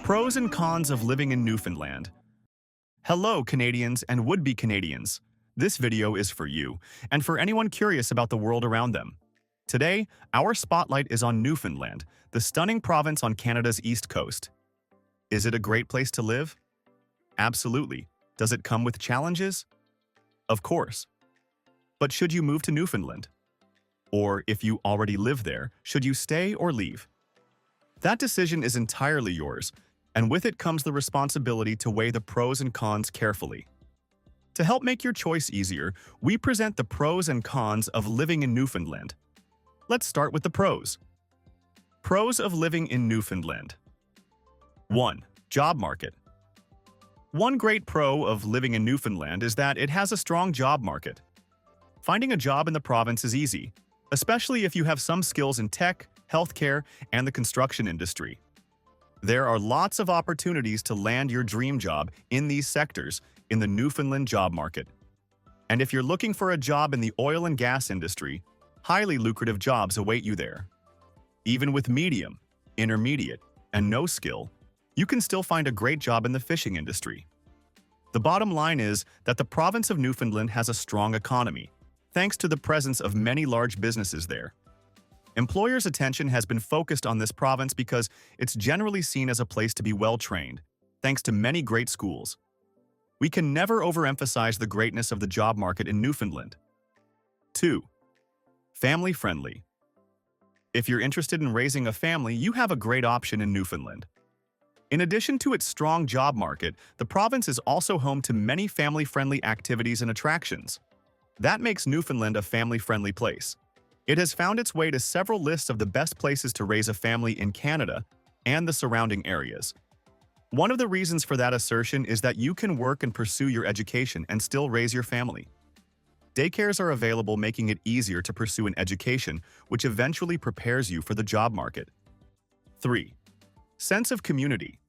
Pros and cons of living in Newfoundland. Hello, Canadians and would-be Canadians. This video is for you, and for anyone curious about the world around them. Today, our spotlight is on Newfoundland, the stunning province on Canada's east coast. Is it a great place to live? Absolutely. Does it come with challenges? Of course. But should you move to Newfoundland? Or if you already live there, should you stay or leave? That decision is entirely yours, and with it comes the responsibility to weigh the pros and cons carefully. To help make your choice easier, we present the pros and cons of living in Newfoundland. Let's start with the pros. Pros of living in Newfoundland. 1. Job market. One great pro of living in Newfoundland is that it has a strong job market. Finding a job in the province is easy, especially if you have some skills in tech, healthcare, and the construction industry. There are lots of opportunities to land your dream job in these sectors in the Newfoundland job market. And if you're looking for a job in the oil and gas industry, highly lucrative jobs await you there. Even with medium, intermediate, and no skill, you can still find a great job in the fishing industry. The bottom line is that the province of Newfoundland has a strong economy, thanks to the presence of many large businesses there. Employers' attention has been focused on this province because it's generally seen as a place to be well-trained, thanks to many great schools. We can never overemphasize the greatness of the job market in Newfoundland. 2. Family-friendly. If you're interested in raising a family, you have a great option in Newfoundland. In addition to its strong job market, the province is also home to many family-friendly activities and attractions. That makes Newfoundland a family-friendly place. It has found its way to several lists of the best places to raise a family in Canada and the surrounding areas. One of the reasons for that assertion is that you can work and pursue your education and still raise your family. Daycares are available, making it easier to pursue an education, which eventually prepares you for the job market. 3. Sense of community.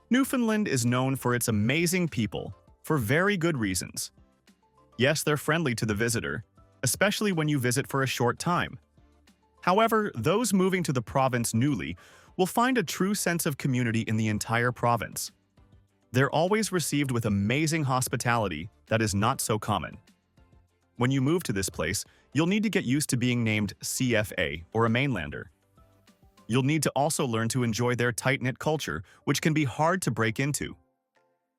Newfoundland is known for its amazing people, for very good reasons. Yes, they're friendly to the visitor, especially when you visit for a short time. However, those moving to the province newly will find a true sense of community in the entire province. They're always received with amazing hospitality that is not so common. When you move to this place, you'll need to get used to being named CFA or a mainlander. You'll need to also learn to enjoy their tight-knit culture, which can be hard to break into.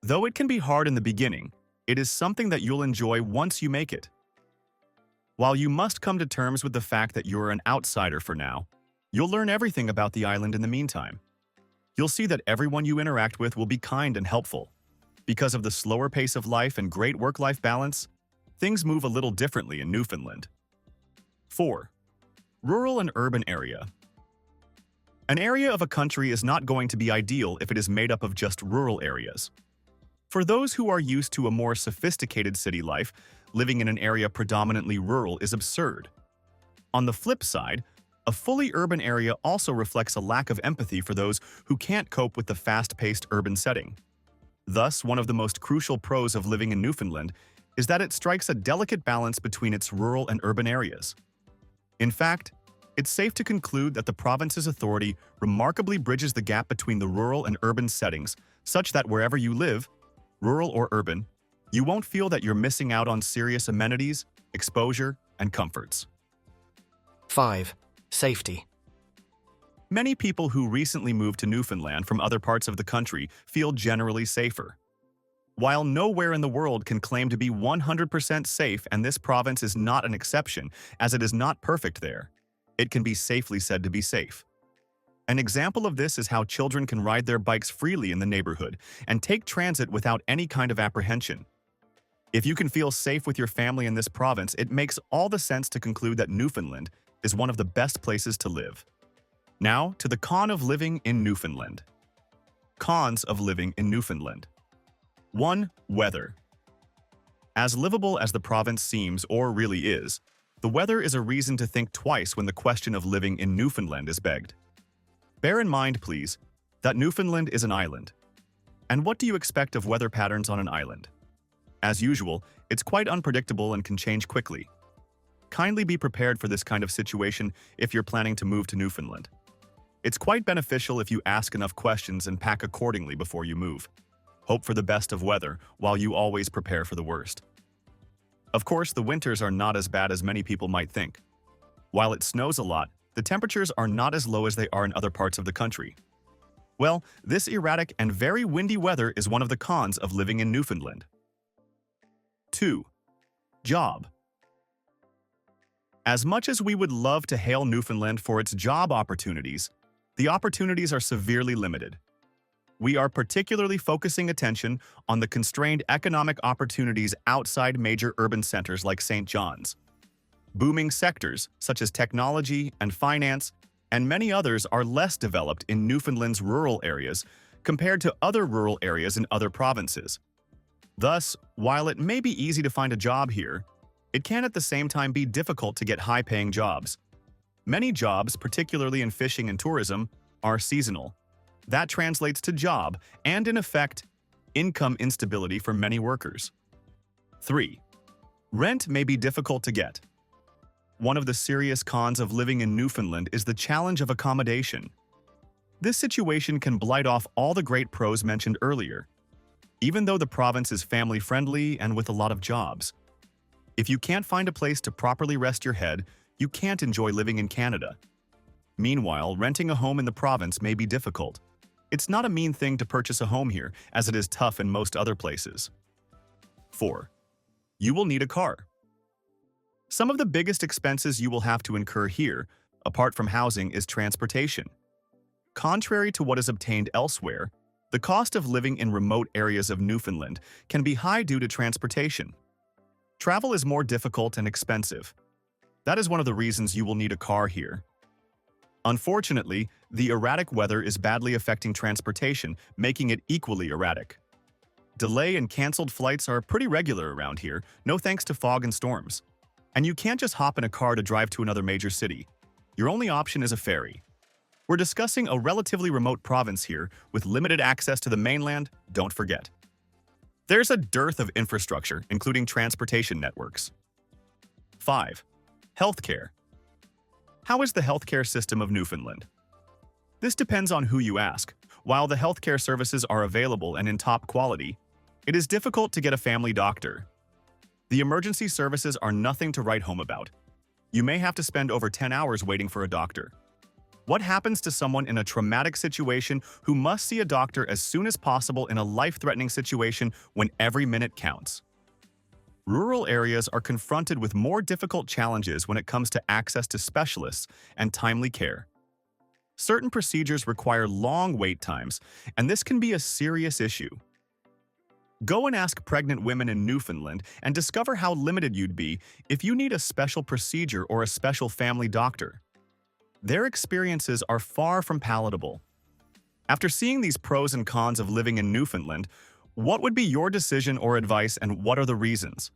Though it can be hard in the beginning, it is something that you'll enjoy once you make it. While you must come to terms with the fact that you're an outsider for now, you'll learn everything about the island in the meantime. You'll see that everyone you interact with will be kind and helpful. Because of the slower pace of life and great work-life balance, things move a little differently in Newfoundland. 4. Rural and urban area. An area of a country is not going to be ideal if it is made up of just rural areas. For those who are used to a more sophisticated city life, living in an area predominantly rural is absurd. On the flip side, a fully urban area also reflects a lack of empathy for those who can't cope with the fast-paced urban setting. Thus, one of the most crucial pros of living in Newfoundland is that it strikes a delicate balance between its rural and urban areas. In fact, it's safe to conclude that the province's authority remarkably bridges the gap between the rural and urban settings, such that wherever you live, rural or urban, you won't feel that you're missing out on serious amenities, exposure, and comforts. 5. Safety. Many people who recently moved to Newfoundland from other parts of the country feel generally safer. While nowhere in the world can claim to be 100% safe, and this province is not an exception, as it is not perfect there, it can be safely said to be safe. An example of this is how children can ride their bikes freely in the neighborhood and take transit without any kind of apprehension. If you can feel safe with your family in this province, it makes all the sense to conclude that Newfoundland is one of the best places to live. Now, to the con of living in Newfoundland. Cons of living in Newfoundland. 1. Weather. As livable as the province seems or really is, the weather is a reason to think twice when the question of living in Newfoundland is begged. Bear in mind, please, that Newfoundland is an island. And what do you expect of weather patterns on an island? As usual, it's quite unpredictable and can change quickly. Kindly be prepared for this kind of situation if you're planning to move to Newfoundland. It's quite beneficial if you ask enough questions and pack accordingly before you move. Hope for the best of weather, while you always prepare for the worst. Of course, the winters are not as bad as many people might think. While it snows a lot, the temperatures are not as low as they are in other parts of the country. Well, this erratic and very windy weather is one of the cons of living in Newfoundland. 2. Job. As much as we would love to hail Newfoundland for its job opportunities, the opportunities are severely limited. We are particularly focusing attention on the constrained economic opportunities outside major urban centers like St. John's. Booming sectors, such as technology and finance, and many others are less developed in Newfoundland's rural areas compared to other rural areas in other provinces. Thus, while it may be easy to find a job here, it can at the same time be difficult to get high-paying jobs. Many jobs, particularly in fishing and tourism, are seasonal. That translates to job and, in effect, income instability for many workers. 3. Rent may be difficult to get. One of the serious cons of living in Newfoundland is the challenge of accommodation. This situation can blight off all the great pros mentioned earlier, even though the province is family-friendly and with a lot of jobs. If you can't find a place to properly rest your head, you can't enjoy living in Canada. Meanwhile, renting a home in the province may be difficult. It's not a mean thing to purchase a home here, as it is tough in most other places. 4. You will need a car. Some of the biggest expenses you will have to incur here, apart from housing, is transportation. Contrary to what is obtained elsewhere, the cost of living in remote areas of Newfoundland can be high due to transportation. Travel is more difficult and expensive. That is one of the reasons you will need a car here. Unfortunately, the erratic weather is badly affecting transportation, making it equally erratic. Delay and canceled flights are pretty regular around here, no thanks to fog and storms. And you can't just hop in a car to drive to another major city. Your only option is a ferry. We're discussing a relatively remote province here with limited access to the mainland, don't forget. There's a dearth of infrastructure, including transportation networks. 5. Healthcare. How is the healthcare system of Newfoundland? This depends on who you ask. While the healthcare services are available and in top quality, it is difficult to get a family doctor. The emergency services are nothing to write home about. You may have to spend over 10 hours waiting for a doctor. What happens to someone in a traumatic situation who must see a doctor as soon as possible in a life-threatening situation when every minute counts? Rural areas are confronted with more difficult challenges when it comes to access to specialists and timely care. Certain procedures require long wait times, and this can be a serious issue. Go and ask pregnant women in Newfoundland and discover how limited you'd be if you need a special procedure or a special family doctor. Their experiences are far from palatable. After seeing these pros and cons of living in Newfoundland, what would be your decision or advice, and what are the reasons?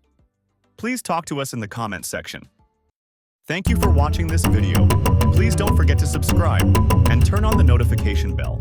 Please talk to us in the comments section. Thank you for watching this video. Please don't forget to subscribe and turn on the notification bell.